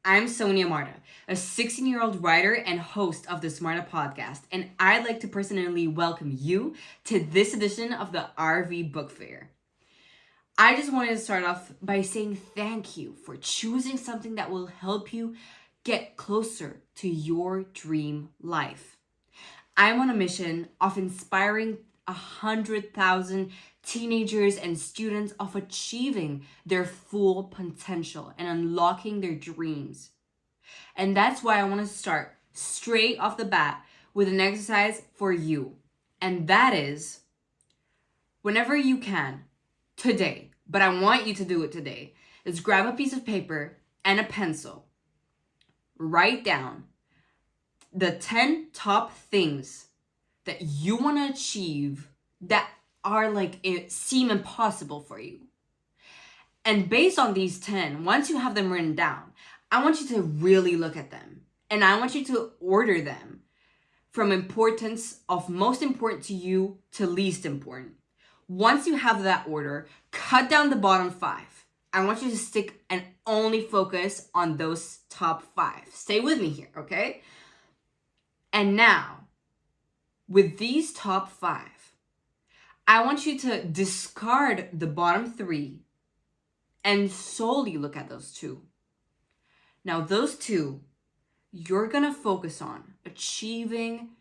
I'm Sonia Marta, a 16-year-old writer and host of the Marta podcast, and I'd like to personally welcome you to this edition of the RV Book Fair. I just wanted to start off by saying thank you for choosing something that will help you get closer to your dream life. I'm on a mission of inspiring 100,000 teenagers and students of achieving their full potential and unlocking their dreams. And that's why I want to start straight off the bat with an exercise for you. And that is, whenever you can, today, but I want you to do it today, is grab a piece of paper and a pencil. Write down the 10 top things that you want to achieve that are it seem impossible for you. And based on these 10, once you have them written down, I want you to really look at them. And I want you to order them from importance of most important to you to least important. Once you have that order, cut down the bottom 5. I want you to stick and only focus on those top 5. Stay with me here, okay? And now, with these top 5, I want you to discard the bottom 3 and solely look at those 2. Now, those 2, you're going to focus on achieving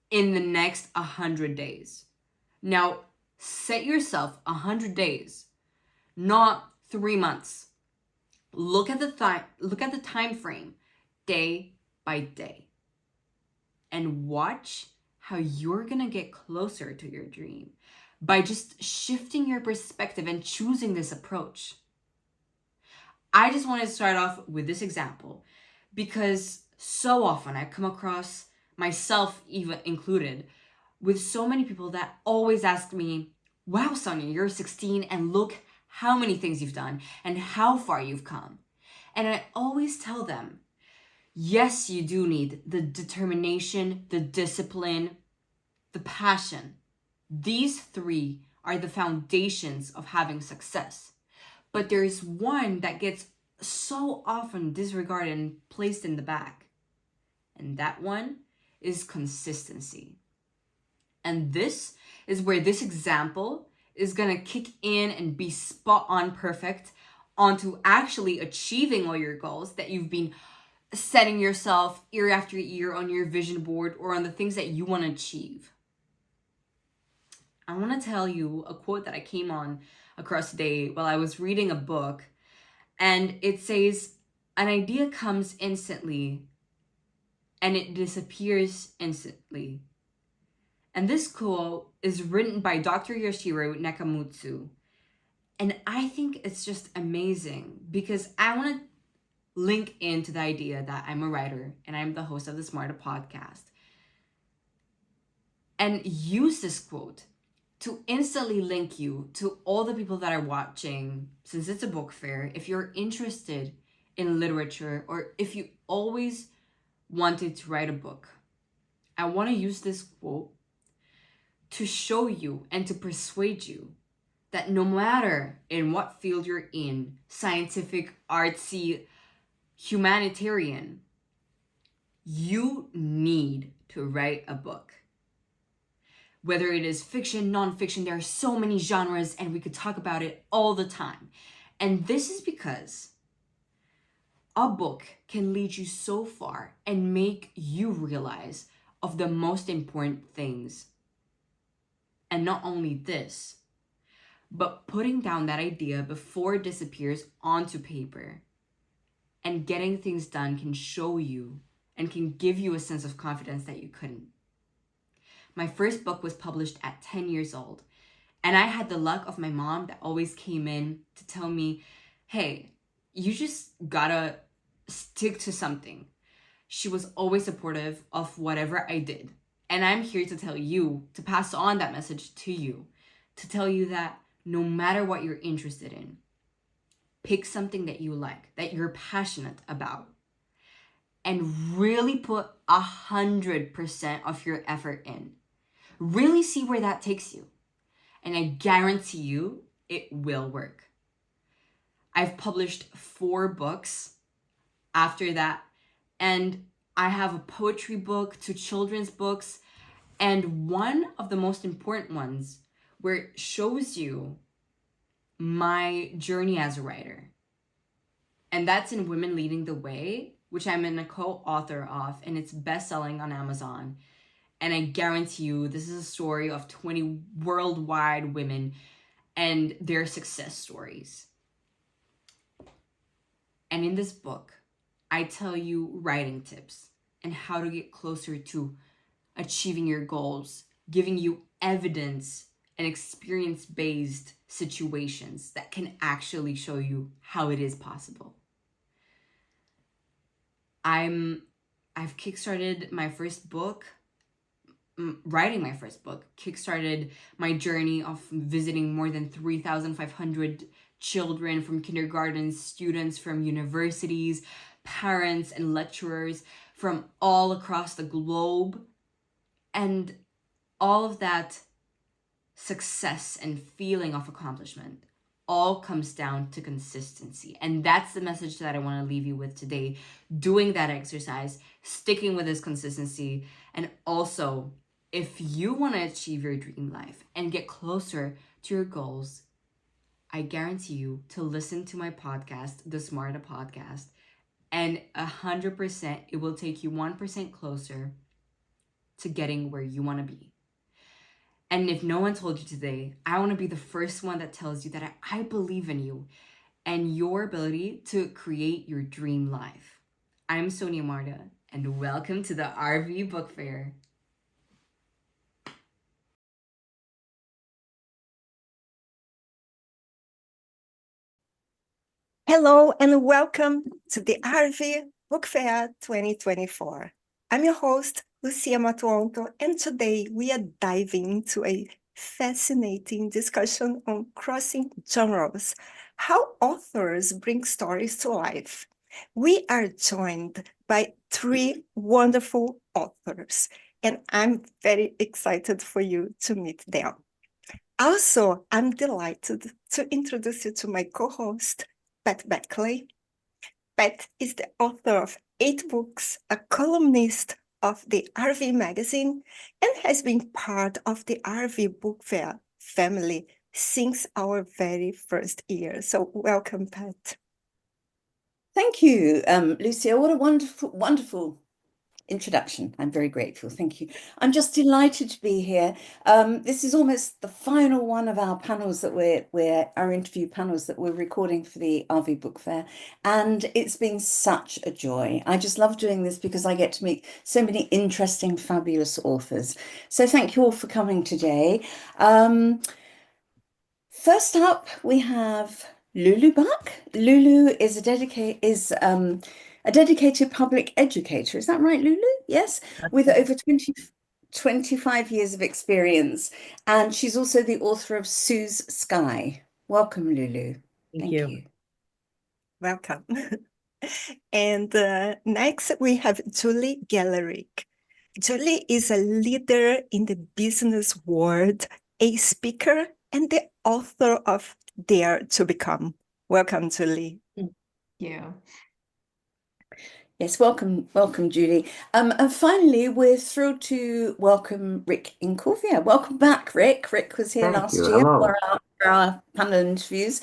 in the next 100 days. Now, set yourself 100 days, not 3 months. Look at the time frame, day by day, and watch how you're gonna get closer to your dream by just shifting your perspective and choosing this approach. I just want to start off with this example because so often I come across, myself even included, with so many people that always ask me, wow, Sonia, you're 16 and look how many things you've done and how far you've come. And I always tell them, yes, you do need the determination, the discipline, the passion. These 3 are the foundations of having success. But there's one that gets so often disregarded and placed in the back. And that one is consistency. And this is where this example is going to kick in and be spot on perfect onto actually achieving all your goals that you've been setting yourself year after year on your vision board or on the things that you want to achieve. I want to tell you a quote that I came on across today while I was reading a book, and it says, an idea comes instantly and it disappears instantly. And this quote is written by Dr. Yoshiro Nakamatsu. And I think it's just amazing because I want to link into the idea that I'm a writer and I'm the host of the Marta podcast. And use this quote to instantly link you to all the people that are watching, since it's a book fair, if you're interested in literature or if you always wanted to write a book. I want to use this quote to show you and to persuade you that no matter in what field you're in, scientific, artsy, humanitarian, you need to write a book. Whether it is fiction, nonfiction, there are so many genres and we could talk about it all the time. And this is because a book can lead you so far and make you realize of the most important things. And not only this, but putting down that idea before it disappears onto paper and getting things done can show you and can give you a sense of confidence that you couldn't. My first book was published at 10 years old, and I had the luck of my mom that always came in to tell me, hey, you just gotta stick to something. She was always supportive of whatever I did. And I'm here to tell you, to pass on that message to you, to tell you that no matter what you're interested in, pick something that you like, that you're passionate about, and really put 100% of your effort in. Really see where that takes you. And I guarantee you, it will work. I've published 4 books after that. And I have a poetry book, two children's books, and one of the most important ones where it shows you my journey as a writer. And that's in Women Leading the Way, which I'm a co-author of, and it's best-selling on Amazon. And I guarantee you, this is a story of 20 worldwide women and their success stories. And in this book, I tell you writing tips and how to get closer to achieving your goals, giving you evidence and experience-based situations that can actually show you how it is possible. I've kickstarted my first book, writing my first book, kickstarted my journey of visiting more than 3,500 children from kindergarten, students from universities, parents and lecturers from all across the globe. And all of that success and feeling of accomplishment all comes down to consistency. And that's the message that I want to leave you with today. Doing that exercise, sticking with this consistency, and also, if you want to achieve your dream life and get closer to your goals, I guarantee you to listen to my podcast, the Marta podcast, and 100% it will take you 1% closer to getting where you want to be. And if no one told you today, I want to be the first one that tells you that I believe in you and your ability to create your dream life. I'm Sonia Marta, and welcome to the RV Book Fair. Hello and welcome to the RV Book Fair 2024. I'm your host, Lucia Matuonto, and today we are diving into a fascinating discussion on crossing genres, how authors bring stories to life. We are joined by three wonderful authors, and I'm very excited for you to meet them. Also, I'm delighted to introduce you to my co-host, Backley. Pat is the author of 8 books, a columnist of the RV magazine, and has been part of the RV Book Fair family since our very first year. So welcome, Pat. Thank you, Lucia. What a wonderful introduction. I'm very grateful. Thank you. I'm just delighted to be here. This is almost the final one of our panels that our interview panels that we're recording for the RV Book Fair, and it's been such a joy. I just love doing this because I get to meet so many interesting, fabulous authors. So thank you all for coming today. First up, we have Lulu Buck. Lulu is a dedicated public educator. Is that right, Lulu? Yes, with over 25 years of experience. And she's also the author of Sue's Sky. Welcome, Lulu. Thank you. Welcome. And next we have Julie Gareleck. Julie is a leader in the business world, a speaker, and the author of Dare to Become. Welcome, Julie. Thank you. Yes, welcome, Julie. And finally, we're thrilled to welcome Rick Incorvia. Welcome back, Rick. Rick was here last year for our panel interviews.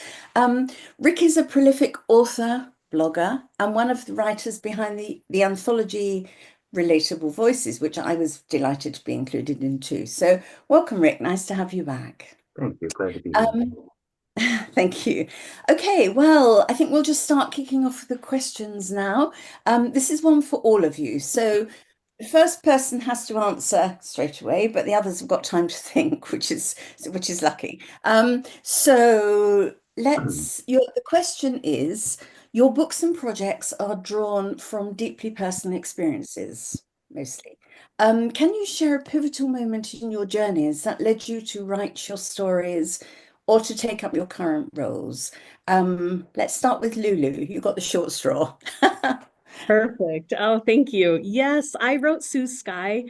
Rick is a prolific author, blogger, and one of the writers behind the anthology Relatable Voices, which I was delighted to be included in too. So welcome, Rick. Nice to have you back. Thank you. Glad to be here. Thank you. Okay, well, I think we'll just start kicking off with the questions now. This is one for all of you. So the first person has to answer straight away, but the others have got time to think, which is lucky. So the question is, your books and projects are drawn from deeply personal experiences, mostly. Can you share a pivotal moment in your journeys that led you to write your stories or to take up your current roles? Let's start with Lulu. You got the short straw. Perfect. Oh, thank you. Yes, I wrote Sue Sky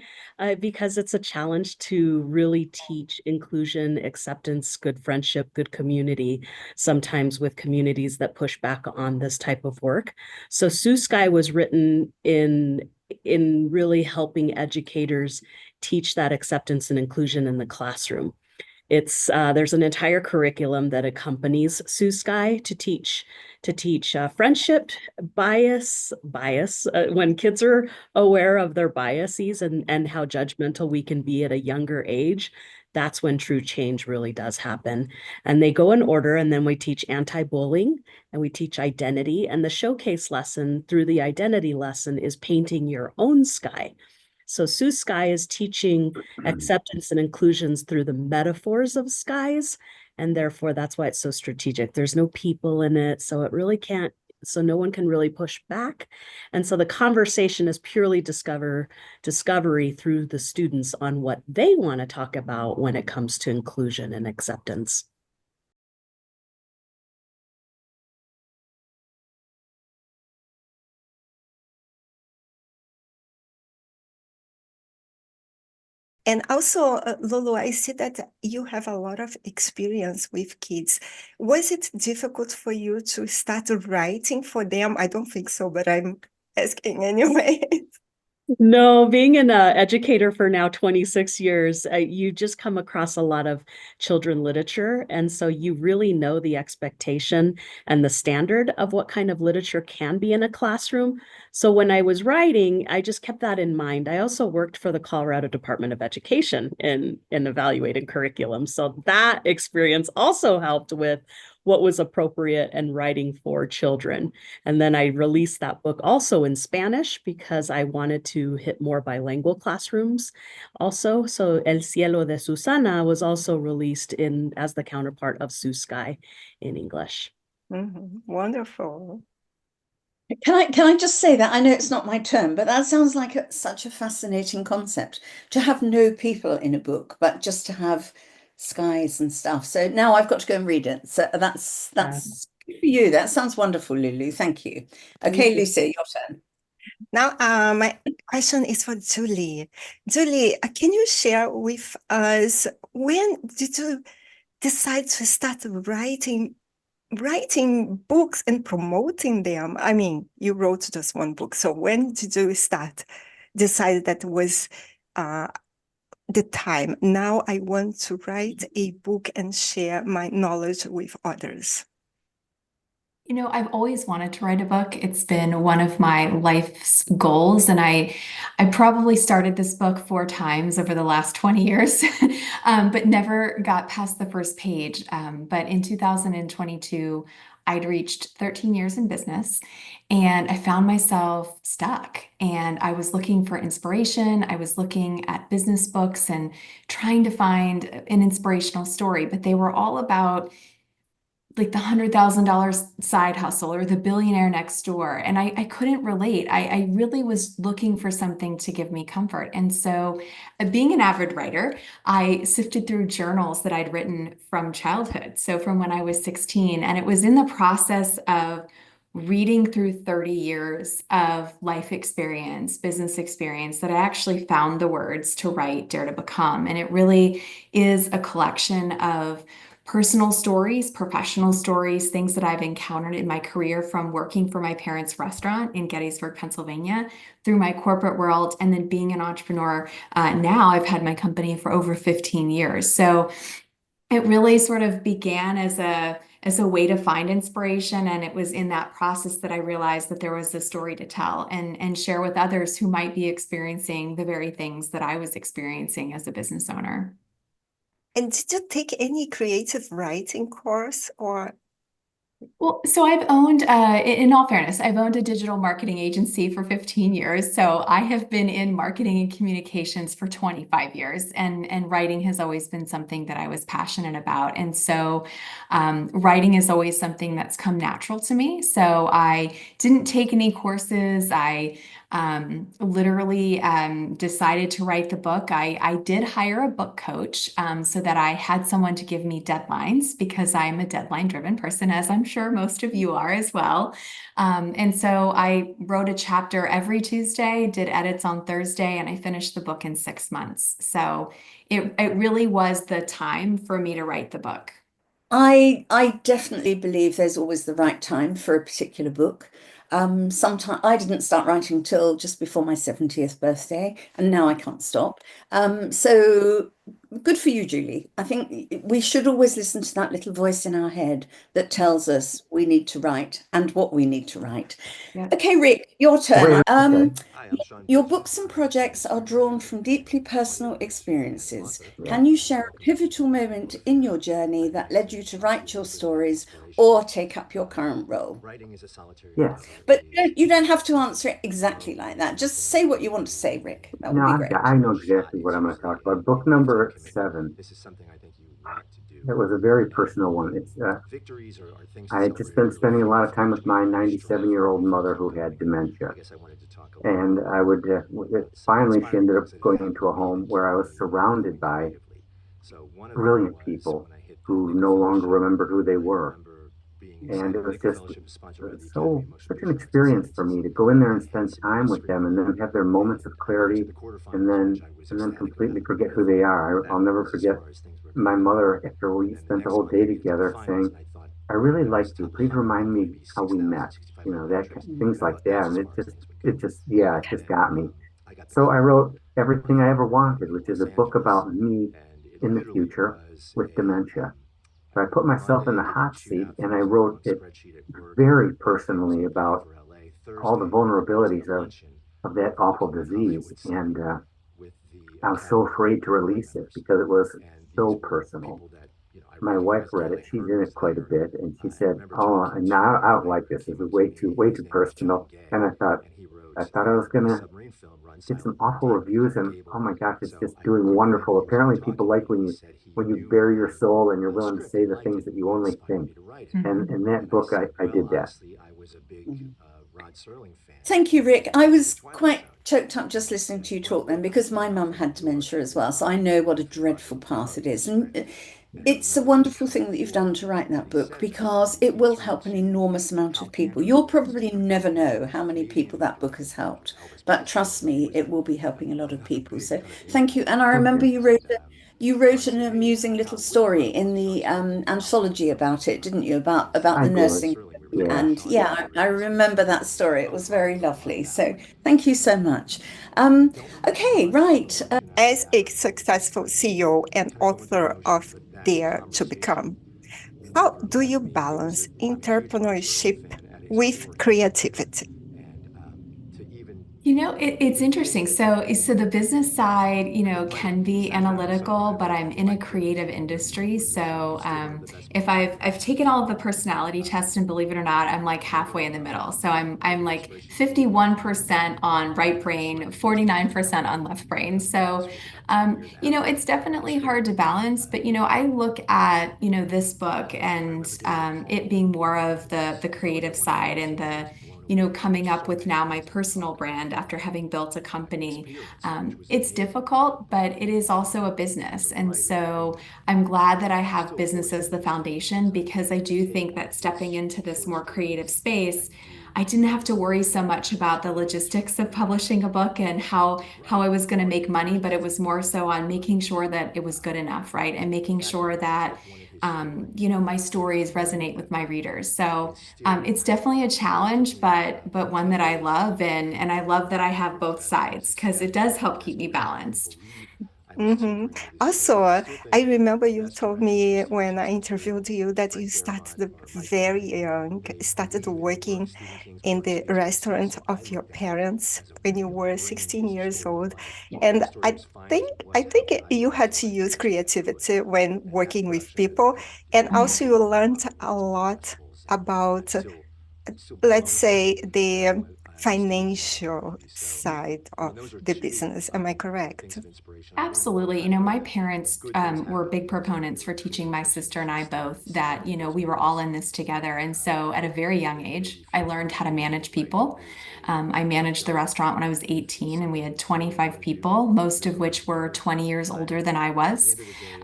because it's a challenge to really teach inclusion, acceptance, good friendship, good community, sometimes with communities that push back on this type of work. So Sue Sky was written in really helping educators teach that acceptance and inclusion in the classroom. It's there's an entire curriculum that accompanies Sue Sky to teach friendship, bias when kids are aware of their biases and how judgmental we can be at a younger age. That's when true change really does happen. And they go in order, and then we teach anti-bullying and we teach identity. And the showcase lesson through the identity lesson is painting your own sky. So Sue Sky is teaching acceptance and inclusions through the metaphors of skies. And therefore, that's why it's so strategic. There's no people in it. So it really can't, so no one can really push back. And so the conversation is purely discovery through the students on what they want to talk about when it comes to inclusion and acceptance. And also, Lulu, I see that you have a lot of experience with kids. Was it difficult for you to start writing for them? I don't think so, but I'm asking anyway. No, being an educator for now 26 years, you just come across a lot of children literature. And so you really know the expectation and the standard of what kind of literature can be in a classroom. So when I was writing, I just kept that in mind. I also worked for the Colorado Department of Education in evaluating curriculum. So that experience also helped with what was appropriate and writing for children. And then I released that book also in Spanish because I wanted to hit more bilingual classrooms also. So El Cielo de Susana was also released in as the counterpart of Sue Sky in English. Wonderful. Can I just say that I know it's not my term, but that sounds like such a fascinating concept to have no people in a book, but just to have skies and stuff. So now I've got to go and read it. So that's good for you. That sounds wonderful, Lulu. Thank you. Okay, Lucia, your turn. Now, my question is for Julie. Julie, can you share with us when did you decide to start writing books and promoting them? I mean, you wrote just one book. So when did you decide that was the time? Now I want to write a book and share my knowledge with others. You know, I've always wanted to write a book. It's been one of my life's goals, and I probably started this book 4 times over the last 20 years, but never got past the first page. But in 2022, I'd reached 13 years in business, and I found myself stuck. And I was looking for inspiration. I was looking at business books and trying to find an inspirational story, but they were all about like the $100,000 side hustle or the billionaire next door. And I couldn't relate. I really was looking for something to give me comfort. And so, being an avid writer, I sifted through journals that I'd written from childhood. So, from when I was 16. And it was in the process of reading through 30 years of life experience, business experience, that I actually found the words to write Dare to Become. And it really is a collection of personal stories, professional stories, things that I've encountered in my career, from working for my parents' restaurant in Gettysburg, Pennsylvania, through my corporate world, and then being an entrepreneur. Now I've had my company for over 15 years. So it really sort of began as a way to find inspiration. And it was in that process that I realized that there was a story to tell and share with others who might be experiencing the very things that I was experiencing as a business owner. And did you take any creative writing course or? Well, so I've owned, in all fairness, I've owned a digital marketing agency for 15 years. So I have been in marketing and communications for 25 years, and writing has always been something that I was passionate about. And so writing is always something that's come natural to me. So I didn't take any courses. I literally decided to write the book. I did hire a book coach so that I had someone to give me deadlines because I'm a deadline-driven person, as I'm sure most of you are as well. And so I wrote a chapter every Tuesday, did edits on Thursday, and I finished the book in 6 months. So it really was the time for me to write the book. I definitely believe there's always the right time for a particular book. Sometimes I didn't start writing till just before my 70th birthday, and now I can't stop. So good for you, Julie. I think we should always listen to that little voice in our head that tells us we need to write and what we need to write. Yeah. Okay, Rick, your turn. Wait, okay. Your books and projects are drawn from deeply personal experiences. Yeah. Can you share a pivotal moment in your journey that led you to write your stories or take up your current role? Yes. But you don't have to answer it exactly like that. Just say what you want to say, Rick. That would No, be great. I know exactly what I'm going to talk about. Book number 7. It was a very personal one. I had just been spending a lot of time with my 97-year-old mother who had dementia. And I would, finally, she ended up going into a home where I was surrounded by brilliant people who no longer remember who they were. And it was just such an experience for me to go in there and spend time with them and then have their moments of clarity and then completely forget who they are. I'll never forget my mother after we spent the whole day together saying, "I really liked you. Please remind me how we met." Things like that. And it just got me. So I wrote everything I ever wanted, which is a book about me in the future with dementia. So I put myself in the hot seat and I wrote it very personally about all the vulnerabilities of that awful disease. And I was so afraid to release it because it was so personal. My wife read it. She's in it quite a bit. And she said, "Oh, no, I don't like this. This is way too personal." And I thought I was going to get some awful reviews, and oh my gosh, it's just doing wonderful. Apparently, people like when you bare your soul and you're willing to say the things that you only think. And in that book, I did that. Thank you, Rick. I was quite choked up just listening to you talk then because my mum had dementia as well. So I know what a dreadful path it is. And it's a wonderful thing that you've done to write that book because it will help an enormous amount of people. You'll probably never know how many people that book has helped, but trust me, it will be helping a lot of people. So thank you. And I remember you wrote an amusing little story in the anthology about it, didn't you? About I the did. nursing. Yeah. And yeah, I remember that story. It was very lovely. So thank you so much. Okay, right. As a successful CEO and author of Dare to Become, how do you balance entrepreneurship with creativity? It's interesting. So the business side, can be analytical, but I'm in a creative industry. So if I've taken all of the personality tests, and believe it or not, I'm like halfway in the middle. So I'm like 51% on right brain, 49% on left brain. So it's definitely hard to balance. But I look at this book and it being more of the creative side and the coming up with now my personal brand after having built a company. It's difficult, but it is also a business. And so I'm glad that I have business as the foundation because I do think that stepping into this more creative space, I didn't have to worry so much about the logistics of publishing a book and how I was going to make money, but it was more so on making sure that it was good enough, right? And making sure that my stories resonate with my readers. So it's definitely a challenge, but one that I love, and I love that I have both sides because it does help keep me balanced. Also, I remember you told me when I interviewed you that you started very young, started working in the restaurant of your parents when you were 16 years old. And I think you had to use creativity when working with people. And also you learned a lot about, let's say, the financial side of the business. Am I correct? Absolutely. My parents were big proponents for teaching my sister and I both that, we were all in this together. And so at a very young age, I learned how to manage people. I managed the restaurant when I was 18, and we had 25 people, most of which were 20 years older than I was.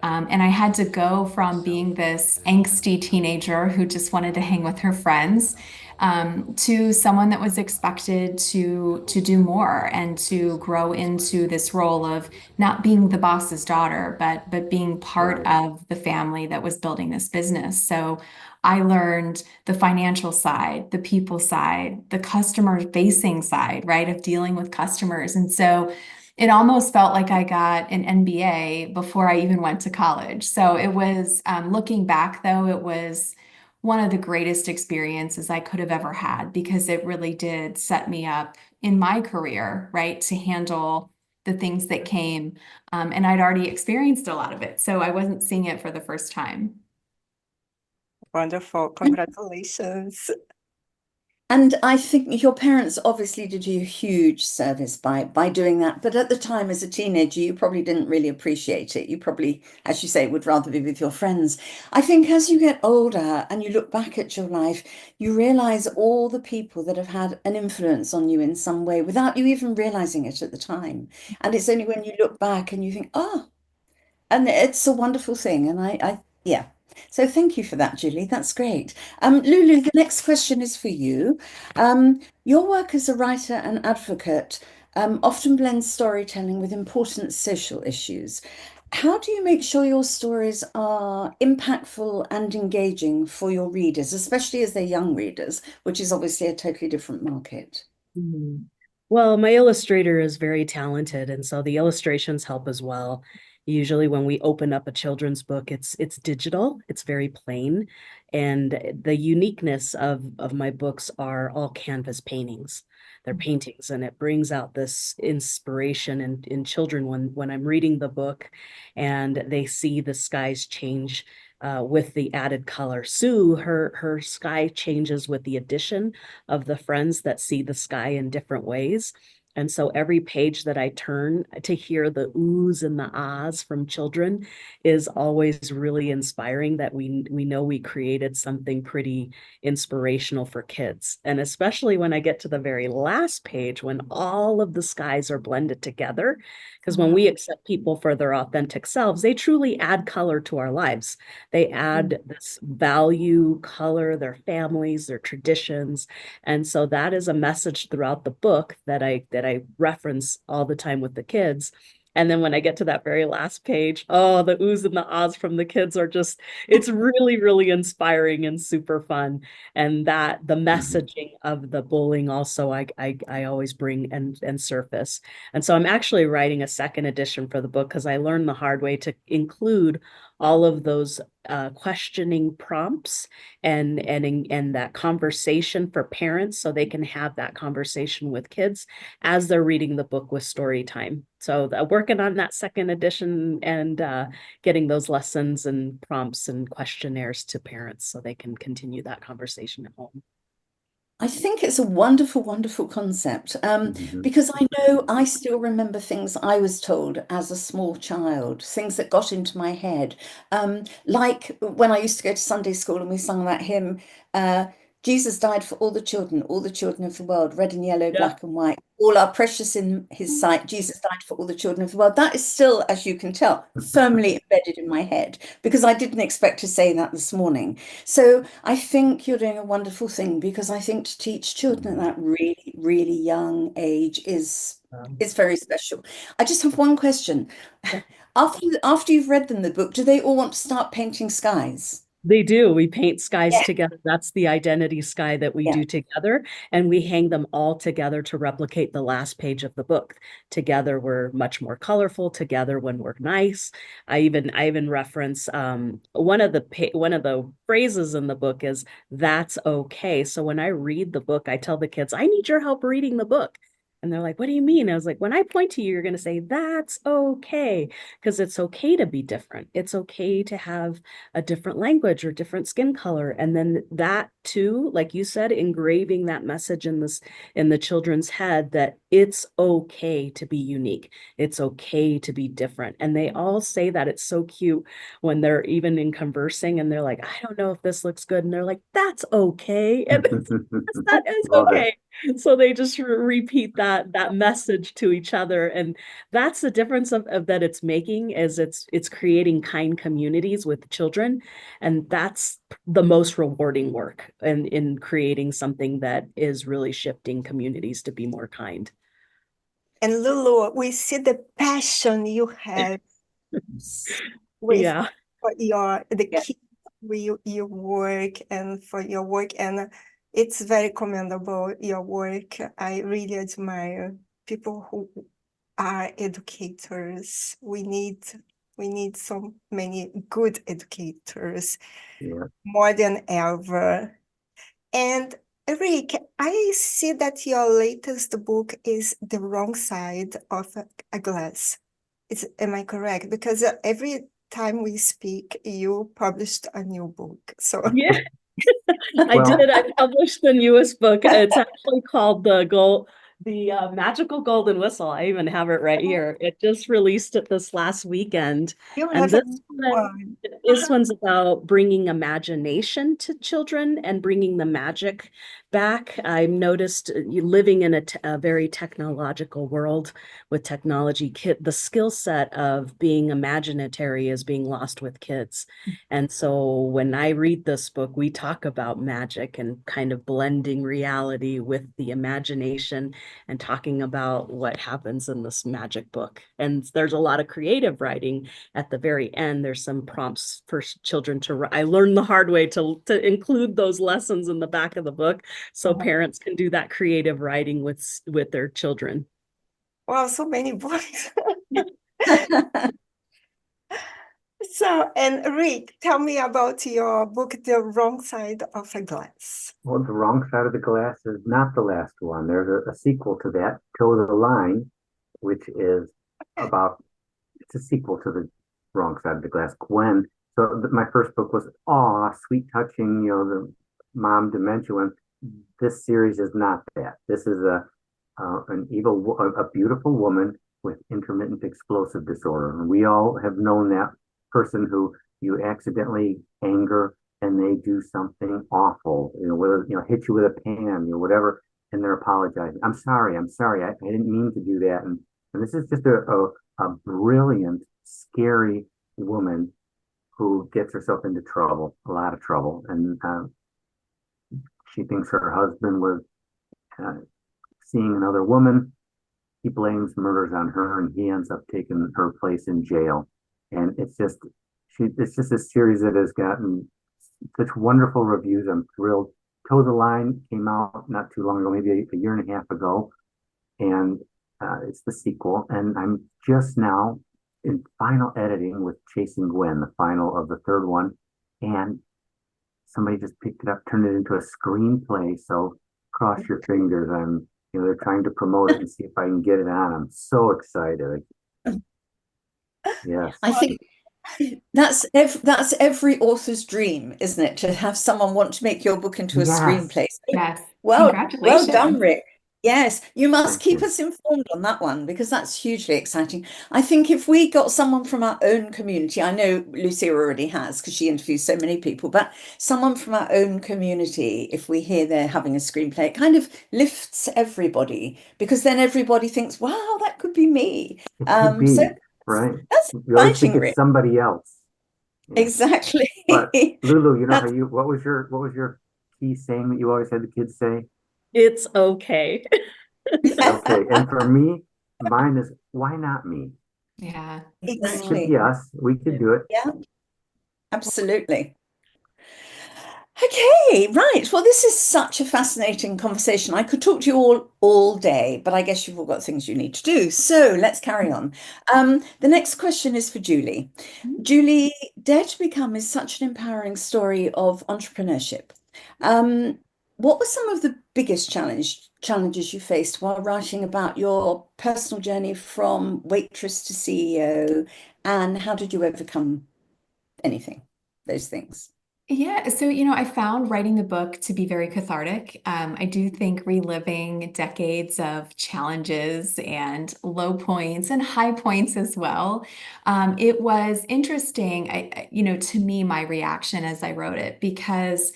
And I had to go from being this angsty teenager who just wanted to hang with her friends to someone that was expected to do more and to grow into this role of not being the boss's daughter, but being part of the family that was building this business. So I learned the financial side, the people side, the customer facing side, right, of dealing with customers. And so it almost felt like I got an MBA before I even went to college. So it was, looking back though, it was one of the greatest experiences I could have ever had because it really did set me up in my career, right, to handle the things that came. And I'd already experienced a lot of it. So I wasn't seeing it for the first time. Wonderful. Congratulations. And I think your parents obviously did you a huge service by doing that. But at the time, as a teenager, you probably didn't really appreciate it. You probably, as you say, would rather be with your friends. I think as you get older and you look back at your life, you realize all the people that have had an influence on you in some way without you even realizing it at the time. And it's only when you look back and you think, oh, and it's a wonderful thing. And yeah. So thank you for that, Julie. That's great. Lulu, the next question is for you. Your work as a writer and advocate often blends storytelling with important social issues. How do you make sure your stories are impactful and engaging for your readers, especially as they're young readers, which is obviously a totally different market? Mhm. Well, my illustrator is very talented, and so the illustrations help as well. Usually when we open up a children's book, it's digital, it's very plain, and the uniqueness of my books are all canvas paintings. They're paintings, and it brings out this inspiration in children when I'm reading the book and they see the skies change with the added color. Sue, her sky changes with the addition of the friends that see the sky in different ways. And so every page that I turn to hear the oohs and the ahs from children is always really inspiring, that we know we created something pretty inspirational for kids. And especially when I get to the very last page, when all of the skies are blended together, because when we accept people for their authentic selves, they truly add color to our lives. They add this value, color, their families, their traditions. And so that is a message throughout the book that I reference all the time with the kids. And then when I get to that very last page, oh, the oohs and the ahs from the kids are just, it's really, really inspiring and super fun. And that the messaging of the bullying also I always bring and surface. And so I'm actually writing a second edition for the book because I learned the hard way to include all of those questioning prompts and that conversation for parents so they can have that conversation with kids as they're reading the book with story time. So working on that second edition and getting those lessons and prompts and questionnaires to parents so they can continue that conversation at home. I think it's a wonderful, wonderful concept because I know I still remember things I was told as a small child, things that got into my head. Like when I used to go to Sunday school and we sung that hymn, Jesus died for all the children of the world, red and yellow, black and white. All are precious in his sight. Jesus died for all the children of the world. That is still, as you can tell, firmly embedded in my head because I didn't expect to say that this morning. So I think you're doing a wonderful thing because I think to teach children at that really, really young age is very special. I just have one question. After you've read them the book, do they all want to start painting skies? They do. We paint skies together. That's the identity sky that we do together. And we hang them all together to replicate the last page of the book. Together, we're much more colorful. Together, when we're nice. I even reference one of the phrases in the book is "that's okay." So when I read the book, I tell the kids, "I need your help reading the book." And they're like, what do you mean? I was like, when I point to you, you're going to say, that's okay. Because it's okay to be different. It's okay to have a different language or different skin color. And then that too, like you said, engraving that message in the children's head that it's okay to be unique. It's okay to be different. And they all say that. It's so cute when they're even in conversing and they're like, I don't know if this looks good. And they're like, that's okay. And that is Love it. okay. So they just repeat that message to each other, and that's the difference of that it's making, is it's creating kind communities with children, and that's the most rewarding work in creating something that is really shifting communities to be more kind. And Lulu, we see the passion you have with Yeah. for the Yeah. kids with your work and for your work, and it's very commendable, your work. I really admire people who are educators. We need so many good educators, Yeah. more than ever. And Rick, I see that your latest book is The Wrong Side of a Glass. Am I correct? Because every time we speak, you published a new book. So Yeah. I Well, did. I published the newest book. It's actually called the Magical Golden Whistle. I even have it right here. It just released it this last weekend. you And have a new one. this one's about bringing imagination to children and bringing the magic back. I've noticed living in a very technological world with technology, the skill set of being imaginatory is being lost with kids. And so when I read this book, we talk about magic and kind of blending reality with the imagination and talking about what happens in this magic book. And there's a lot of creative writing at the very end. There's some prompts for children to write. I learned the hard way to include those lessons in the back of the book so parents can do that creative writing with their children. Wow, so many books. So, and Rick, tell me about your book, The Wrong Side of a Glass. Well, The Wrong Side of the Glass is not the last one. There's a sequel to that, Toe the Line, which is about, it's a sequel to The Wrong Side of the Glass. Gwen, so my first book was, sweet touching, the mom dementia one. This series is not that. This is a beautiful woman with intermittent explosive disorder. And we all have known that person who you accidentally anger and they do something awful, whether, hit you with a pan, whatever, and they're apologizing. I'm sorry. I didn't mean to do that. And this is just a brilliant, scary woman who gets herself into trouble, a lot of trouble. And she thinks her husband was seeing another woman. He blames murders on her, and he ends up taking her place in jail. And it's just a series that has gotten such wonderful reviews. I'm thrilled. Toe the Line came out not too long ago, maybe a year and a half ago, and it's the sequel. And I'm just now in final editing with Chasing Gwen, the final of the third one, and somebody just picked it up, turned it into a screenplay. So cross your fingers. They're trying to promote it and see if I can get it on. I'm so excited. Yes. I think that's every author's dream, isn't it? To have someone want to make your book into a Yes. screenplay. Yes. Well Congratulations. done, Rick. Yes, you must Thank keep you. us informed on that one, because that's hugely exciting. I think if we got someone from our own community, I know Lucia already has because she interviews so many people, but someone from our own community, if we hear they're having a screenplay, it kind of lifts everybody, because then everybody thinks, wow, that could be me. It could be, So right? that's You always think exciting, it's Rick. somebody else. Yeah. Exactly. But Lulu, That's- what was your key saying that you always had the kids say? It's okay. Okay. And for me, mine is, why not me? Yeah. It Exactly. could be us. We could do it. Yeah, absolutely. Okay, right. Well, this is such a fascinating conversation. I could talk to you all day, but I guess you've all got things you need to do. So let's carry on. The next question is for Julie. Julie, Dare to Become is such an empowering story of entrepreneurship. What were some of the biggest challenges you faced while writing about your personal journey from waitress to CEO, and how did you overcome those things? Yeah, so I found writing the book to be very cathartic. I do think reliving decades of challenges and low points and high points as well. It was interesting, to me, my reaction as I wrote it, because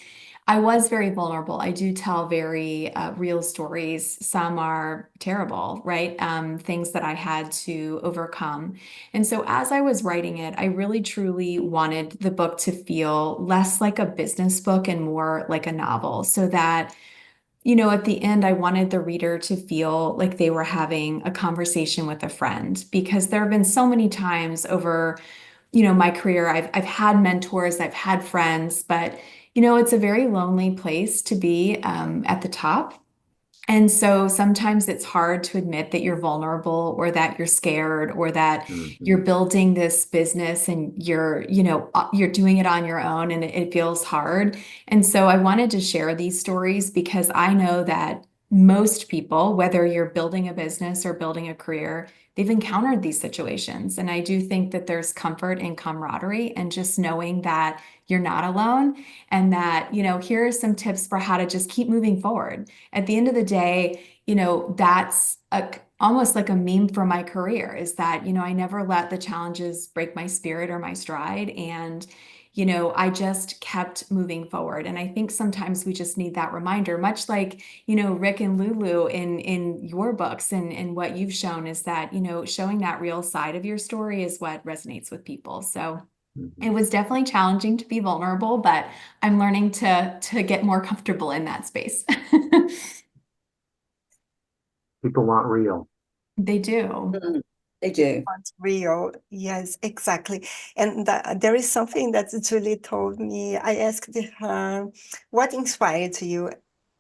I was very vulnerable. I do tell very real stories. Some are terrible, right? Things that I had to overcome. And so as I was writing it, I really truly wanted the book to feel less like a business book and more like a novel, so that, at the end, I wanted the reader to feel like they were having a conversation with a friend, because there have been so many times over, my career, I've had mentors, I've had friends, but it's a very lonely place to be at the top. And so sometimes it's hard to admit that you're vulnerable, or that you're scared, or that you're building this business and you're doing it on your own, and it feels hard. And so I wanted to share these stories because I know that most people, whether you're building a business or building a career, they've encountered these situations. And I do think that there's comfort in camaraderie and just knowing that you're not alone, and that, here are some tips for how to just keep moving forward. At the end of the day, that's almost like a meme for my career, is that, I never let the challenges break my spirit or my stride. And, I just kept moving forward. And I think sometimes we just need that reminder, much like, Rick and Lulu in your books, and what you've shown is that, showing that real side of your story is what resonates with people. So it was definitely challenging to be vulnerable, but I'm learning to get more comfortable in that space. People want real. They do. They do. It's real. Yes, exactly. And there is something that Julie told me. I asked her, what inspired you?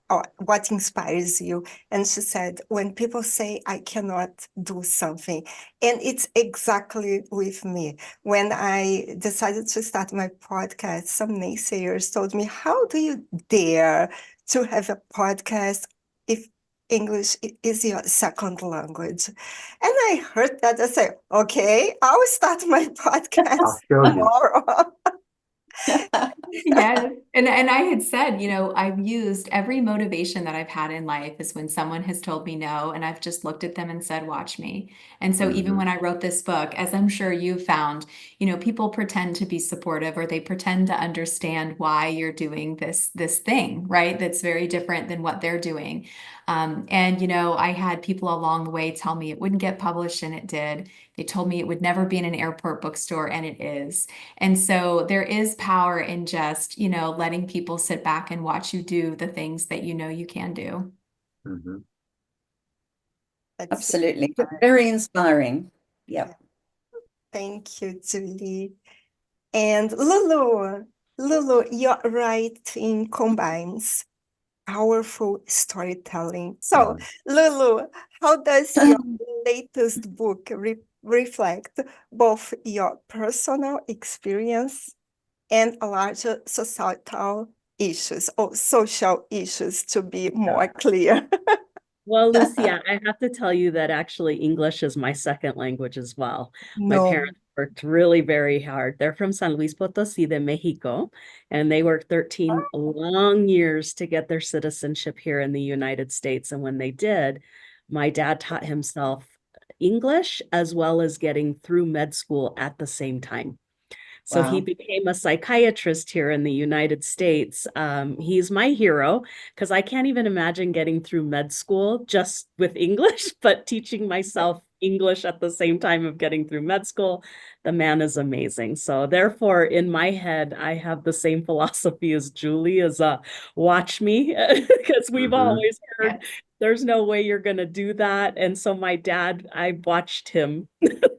Or what inspires you? And she said, when people say I cannot do something. And it's exactly with me. When I decided to start my podcast, some naysayers told me, how do you dare to have a podcast if English is your second language? And I heard that. I said, okay, I'll start my podcast I'll show you. tomorrow. Yes. And I had said, I've used every motivation that I've had in life is when someone has told me no, and I've just looked at them and said, watch me. And so even when I wrote this book, as I'm sure you've found, people pretend to be supportive, or they pretend to understand why you're doing this thing, right? That's very different than what they're doing. And I had people along the way tell me it wouldn't get published, and it did. They told me it would never be in an airport bookstore, and it is. And so there is power in just, letting people sit back and watch you do the things that you can do. That's Absolutely. Very inspiring. Yeah. Thank you, Julie. And Lulu, your writing combines powerful storytelling. So, Lulu, how does your latest book reflect both your personal experience and larger societal issues, or social issues, to be more clear? Well, Lucia, I have to tell you that actually English is my second language as well. My No. parents worked really very hard. They're from San Luis Potosí de Mexico, and they worked 13 long years to get their citizenship here in the United States. And when they did, my dad taught himself English as well as getting through med school at the same time. So he Wow. became a psychiatrist here in the United States. He's my hero because I can't even imagine getting through med school just with English, but teaching myself English at the same time of getting through med school. The man is amazing. So therefore, in my head, I have the same philosophy as Julie, as watch me, because we've always heard there's no way you're going to do that. And so my dad, I watched him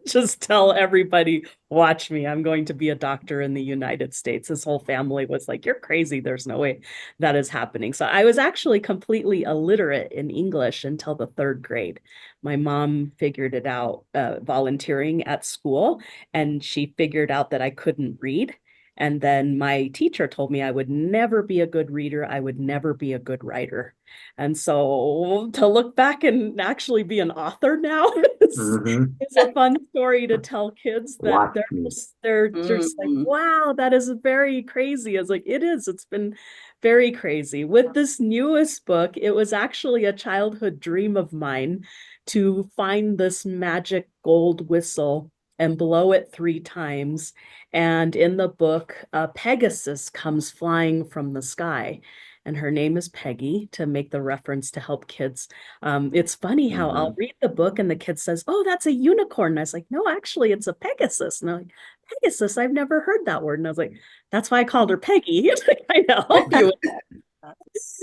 just tell everybody, watch me, I'm going to be a doctor in the United States. His whole family was like, you're crazy. There's no way that is happening. So I was actually completely illiterate in English until the third grade. My mom figured it out volunteering at school, and she figured out that I couldn't read. And then my teacher told me I would never be a good reader. I would never be a good writer. And so to look back and actually be an author now Mm-hmm. is a fun story to tell kids that Watch me. they're just like, wow, that is very crazy. I was like, it is. It's been very crazy. With this newest book, it was actually a childhood dream of mine to find this magic gold whistle and blow it 3 times. And in the book, Pegasus comes flying from the sky. And her name is Peggy, to make the reference to help kids. It's funny how I'll read the book and the kid says, "Oh, that's a unicorn." And I was like, "No, actually, it's a Pegasus." And I'm like, "Pegasus, I've never heard that word." And I was like, "That's why I called her Peggy." It's like, I know, help you with that.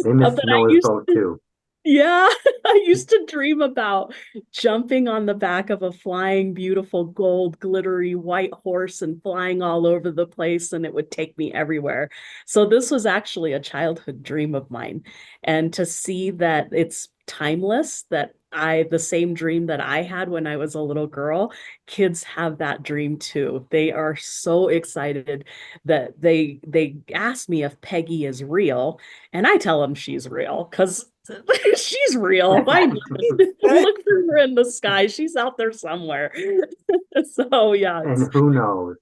They missed But I Noah's used boat to, too. yeah, I used to dream about jumping on the back of a flying, beautiful, gold, glittery white horse and flying all over the place, and it would take me everywhere. So this was actually a childhood dream of mine. And to see that it's timeless, that the same dream that I had when I was a little girl, kids have that dream too. They are so excited that they ask me if Peggy is real, and I tell them she's real because she's real. Why not? Look for her in the sky. She's out there somewhere. So yeah, And who knows?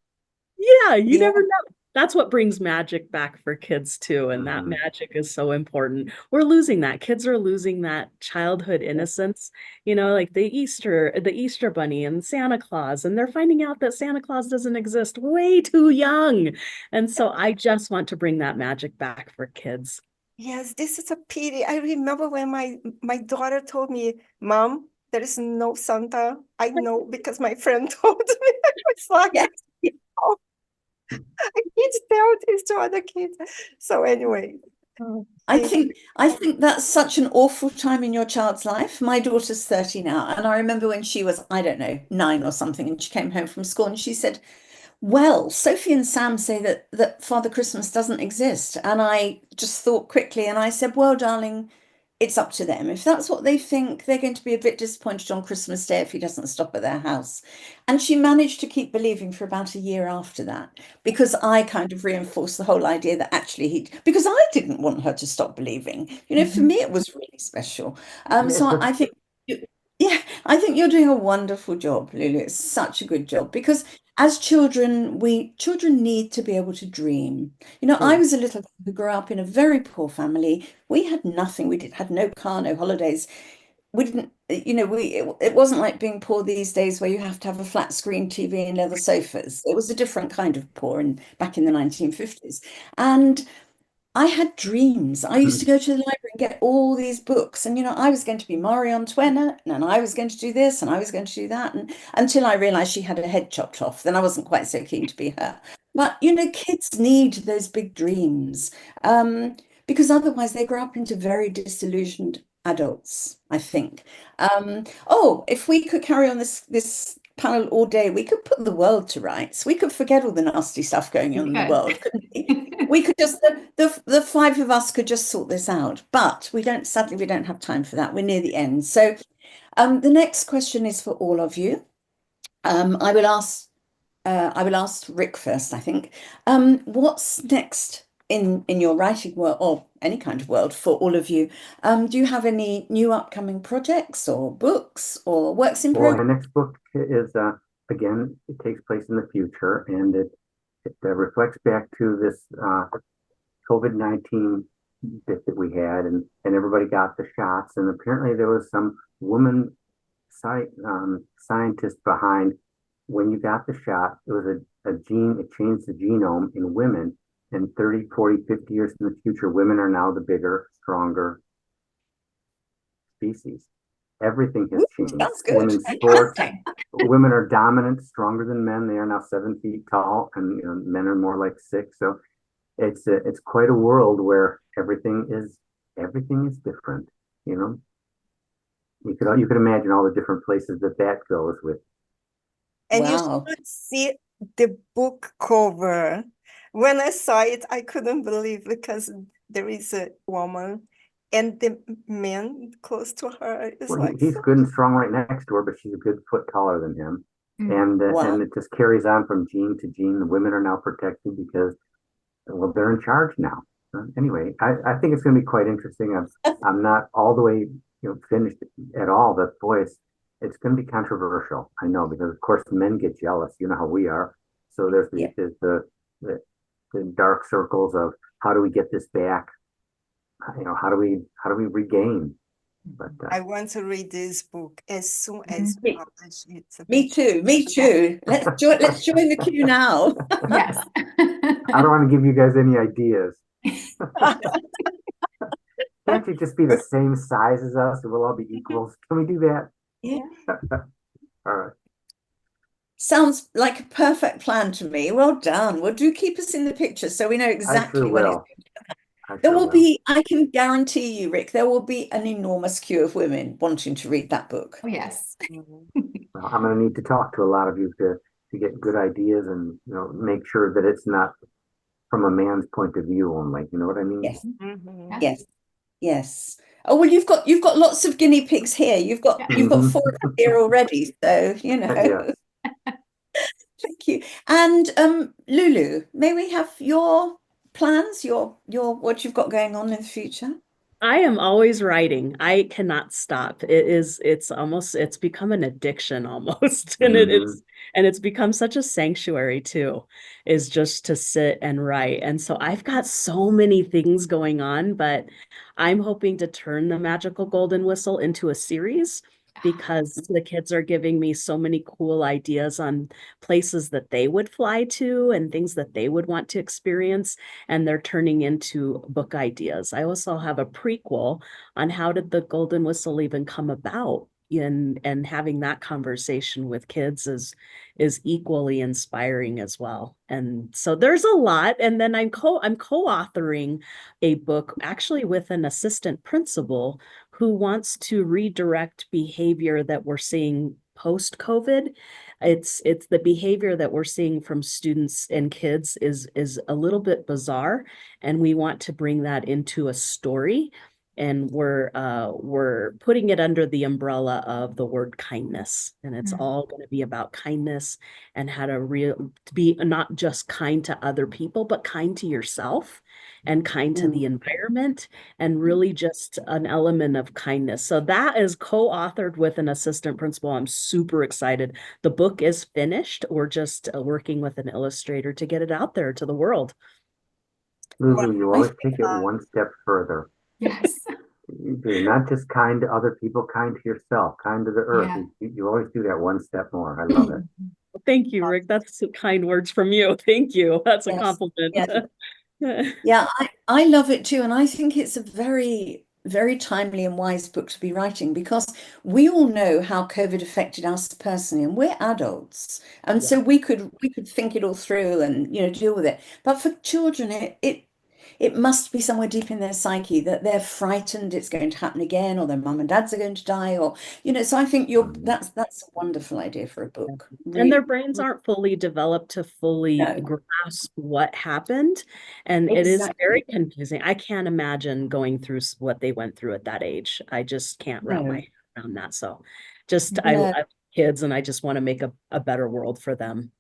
yeah, you Yeah. never know. That's what brings magic back for kids too, and that magic is so important. We're losing that. Kids are losing that childhood innocence. Like the Easter Bunny and Santa Claus, and they're finding out that Santa Claus doesn't exist way too young. And so I just want to bring that magic back for kids. Yes, this is a pity. I remember when my daughter told me, "Mom, there is no Santa." I know because my friend told me. I was like, Yeah. "Oh, I can't tell this to other kids." So anyway, I think that's such an awful time in your child's life. My daughter's 30 now, and I remember when she was, I don't know, 9 or something, and she came home from school and she said, "Well, Sophie and Sam say that Father Christmas doesn't exist." And I just thought quickly and I said, "Well, darling, it's up to them. If that's what they think, they're going to be a bit disappointed on Christmas Day if he doesn't stop at their house." And she managed to keep believing for about a year after that, because I kind of reinforced the whole idea that actually because I didn't want her to stop believing. For me, it was really special. So I think, yeah, I think you're doing a wonderful job, Lulu. It's such a good job because as children, children need to be able to dream. I was a little girl who grew up in a very poor family. We had nothing. We had no car, no holidays. We didn't, it wasn't like being poor these days where you have to have a flat screen TV and leather sofas. It was a different kind of poor back in the 1950s. And I had dreams. I used to go to the library and get all these books. And, I was going to be Marie Antoinette, and I was going to do this, and I was going to do that. And until I realized she had her head chopped off, then I wasn't quite so keen to be her. But, kids need those big dreams, because otherwise they grow up into very disillusioned adults, I think. If we could carry on this panel all day, we could put the world to rights. We could forget all the nasty stuff going on in the world, couldn't we? We could just, the 5 of us could just sort this out, but sadly, we don't have time for that. We're near the end. So the next question is for all of you. I will ask Rick first, I think. What's next in your writing world, or any kind of world, for all of you? Do you have any new upcoming projects or books or works in Well, progress? my next book is, again, it takes place in the future, and it reflects back to this COVID-19 bit that we had, and everybody got the shots, and apparently there was some woman scientist behind. When you got the shot, it was a gene, it changed the genome in women, and 30, 40, 50 years in the future, women are now the bigger, stronger species. Everything has changed. That's good. Women's sports, women are dominant, stronger than men. They are now 7 feet tall, and men are more like 6. So it's quite a world where everything is different. You could imagine all the different places that goes with. and Wow. you should see the book cover. When I saw it, I couldn't believe, because there is a woman and the man close to her is Well, like, he's good and strong right next to her, but she's a good foot taller than him. Mm. And it just carries on from gene to gene. The women are now protected because, well, they're in charge now. Anyway, I think it's going to be quite interesting. I'm not all the way, finished at all, but boy, it's going to be controversial. I know, because of course men get jealous. You know how we are. So there's Yeah. the dark circles of how do we get this back? How do we regain? But I want to read this book as soon as you publish it. Me too. Me too. Let's join the queue now. Yes. I don't want to give you guys any ideas. Can't you just be the same size as us and we'll all be equals? Can we do that? Yeah. All right. Sounds like a perfect plan to me. Well done. Well, do keep us in the picture so we know exactly sure when will. there will be, I can guarantee you, Rick, there will be an enormous queue of women wanting to read that book. Oh, yes. Well, I'm going to need to talk to a lot of you to get good ideas and make sure that it's not from a man's point of view only. You know what I mean? Yes. Mhm. Yes. Yes. Oh, well, you've got lots of guinea pigs here. You've got Mhm. 4 of them here already, so Yeah. Thank you. And Lulu, may we have your plans, your what you've got going on in the future? I am always writing. I cannot stop. It's become an addiction almost. And Mhm. it's become such a sanctuary too, is just to sit and write. And so I've got so many things going on, but I'm hoping to turn the Magical Golden Whistle into a series because the kids are giving me so many cool ideas on places that they would fly to and things that they would want to experience, and they're turning into book ideas. I also have a prequel on how did the Golden Whistle even come about, and having that conversation with kids is equally inspiring as well. And so there's a lot. And then I'm co-authoring a book actually with an assistant principal who wants to redirect behavior that we're seeing post-COVID. It's the behavior that we're seeing from students and kids is a little bit bizarre, and we want to bring that into a story. And we're putting it under the umbrella of the word kindness, and it's all going to be about kindness and how to be not just kind to other people, but kind to yourself and kind to the environment, and really just an element of kindness. So that is co-authored with an assistant principal. I'm super excited. The book is finished. We're just working with an illustrator to get it out there to the world. Lulu, you always take it one step further. Yes. You're not just kind to other people, kind to yourself, kind to the earth. Yeah. You always do that one step more. I love it. Thank you, Rick. That's some kind words from you. Thank you. That's a Yes. compliment. Yes. Yeah, I love it too. And I think it's a very, very timely and wise book to be writing, because we all know how COVID affected us personally, and we're adults. And so we could think it all through and, deal with it. But for children, it must be somewhere deep in their psyche that they're frightened it's going to happen again, or their mum and dads are going to die, or so I think that's a wonderful idea for a book. And their Really. brains aren't fully developed to fully No. grasp what happened. And it is very confusing. I can't imagine going through what they went through at that age. I just can't wrap my head around that. So I love kids, and I just want to make a better world for them.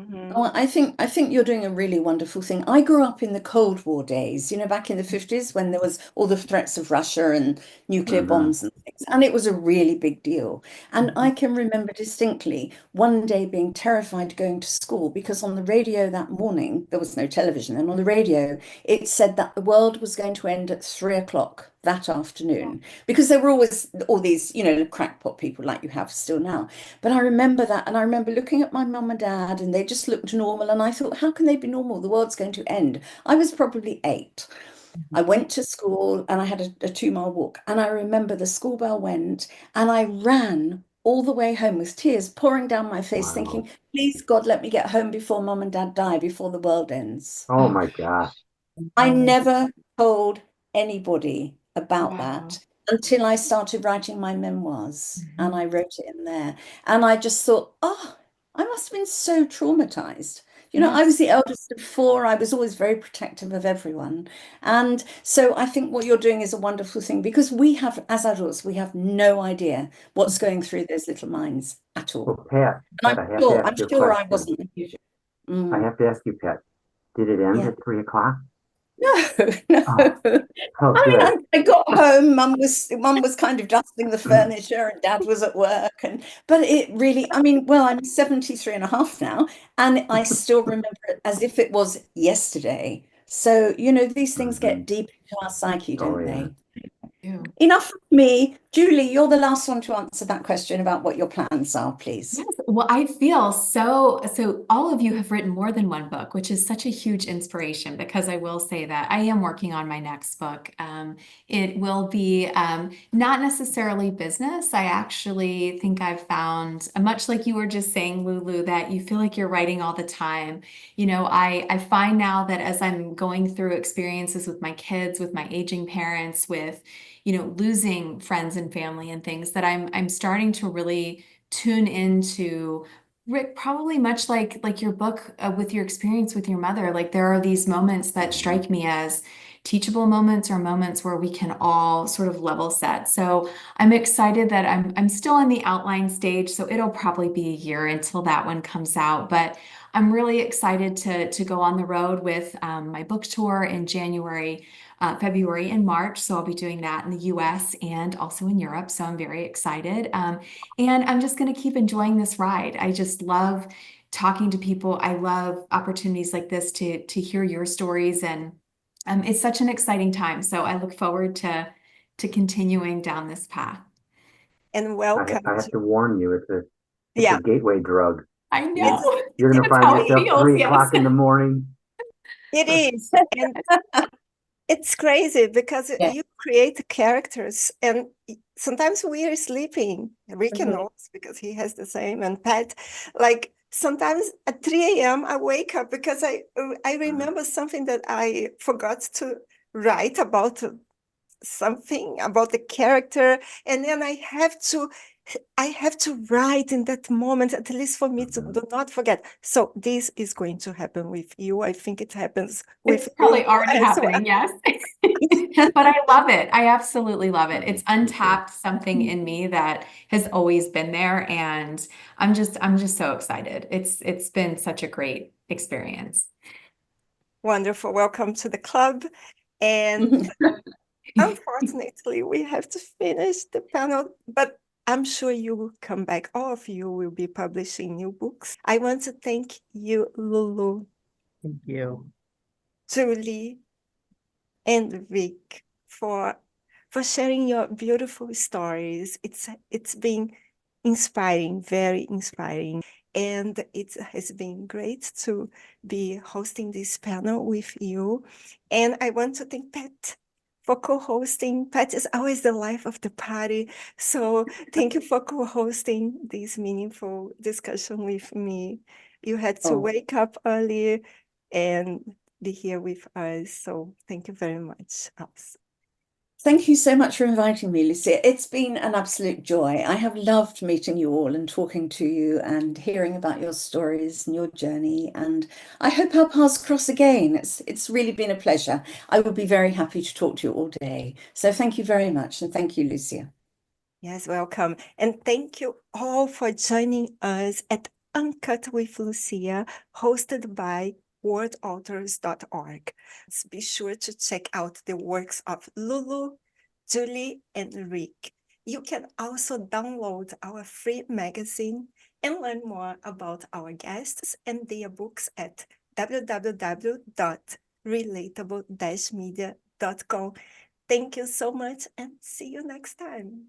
Well, I think you're doing a really wonderful thing. I grew up in the Cold War days, back in the 50s, when there was all the threats of Russia and nuclear bombs and things, and it was a really big deal. And I can remember distinctly one day being terrified going to school, because on the radio that morning, there was no television, and on the radio it said that the world was going to end at 3 o'clock that afternoon, because there were always all these, crackpot people like you have still now. But I remember that, and I remember looking at my mum and dad, and they just looked normal, and I thought, how can they be normal? The world's going to end. I was probably 8. I went to school, and I had a 2-mile walk, and I remember the school bell went, and I ran all the way home with tears pouring down my face, thinking, please God, let me get home before mum and dad die, before the world ends. Oh my gosh. I never told anybody about that until I started writing my memoirs, and I wrote it in there. And I just thought, oh, I must have been so traumatized You know, I Yes. was the eldest of four. I was always very protective of everyone. And so I think what you're doing is a wonderful thing because we have, as adults, we have no idea what's going through those little minds at all. Well, Pat, And I have to I'm ask you a sure I question. wasn't unusual. I have to ask you, Pat, did it end Yeah. at 3 o'clock? No, no. Oh, oh, I good. mean, I got home, mum was kind of dusting the furniture and dad was at work. But it really, I mean, well, I'm 73 and a half now, and I still remember it as if it was yesterday. So, you know, these things get deep into our psyche, Oh, don't yeah. they? Ew. Enough of me. Julie, you're the last one to answer that question about what your plans are, please. Yes, well, I feel so all of you have written more than one book, which is such a huge inspiration because I will say that I am working on my next book. It will be not necessarily business. I actually think I've found, much like you were just saying, Lulu, that you feel like you're writing all the time. You know, I find now that as I'm going through experiences with my kids, with my aging parents, with, you know, losing friends and family and things, that I'm starting to really tune into Rick, probably much like your book with your experience with your mother. Like there are these moments that strike me as teachable moments or moments where we can all sort of level set. So I'm excited that I'm still in the outline stage, so it'll probably be a year until that one comes out. But I'm really excited to go on the road with my book tour in January, February, and March. So I'll be doing that in the US and also in Europe. So I'm very excited. And I'm just going to keep enjoying this ride. I just love talking to people. I love opportunities like this to hear your stories, and it's such an exciting time. So I look forward to continuing down this path. And welcome I have to, to warn you, it's yeah, a gateway drug. I it's know. You're going to That's find how it yourself feels. 3 o'clock Yes. in the morning. it is. And it's crazy because Yeah. you create characters and sometimes we are sleeping. Rick knows because he has the same, and Pat, like sometimes at 3 a.m. I wake up because I remember something that I forgot to write about something about the character, and then I have to write in that moment, at least for me to do not forget. So this is going to happen with you. I think it happens with It's probably Lulu already as well. happening, yes. But I love it. I absolutely love it. It's untapped something in me that has always been there, and I'm just so excited. It's been such a great experience. Wonderful. Welcome to the club. And unfortunately, we have to finish the panel, but I'm sure you will come back. All of you will be publishing new books. I want to thank you, Lulu, Thank you. Julie, and Vic for sharing your beautiful stories. It's been inspiring, very inspiring. And it has been great to be hosting this panel with you. And I want to thank Pat for co-hosting. Pat is always the life of the party. So thank you for co-hosting this meaningful discussion with me. You had to wake up early and be here with us. So thank you very much, Alice. Thank you so much for inviting me, Lucia. It's been an absolute joy. I have loved meeting you all and talking to you and hearing about your stories and your journey. And I hope our paths cross again. It's really been a pleasure. I would be very happy to talk to you all day. So thank you very much. And thank you, Lucia. Yes, welcome. And thank you all for joining us at Uncut with Lucia, hosted by wordauthors.org. Be sure to check out the works of Lulu, Julie, and Rick. You can also download our free magazine and learn more about our guests and their books at www.relatable-media.com. Thank you so much and see you next time.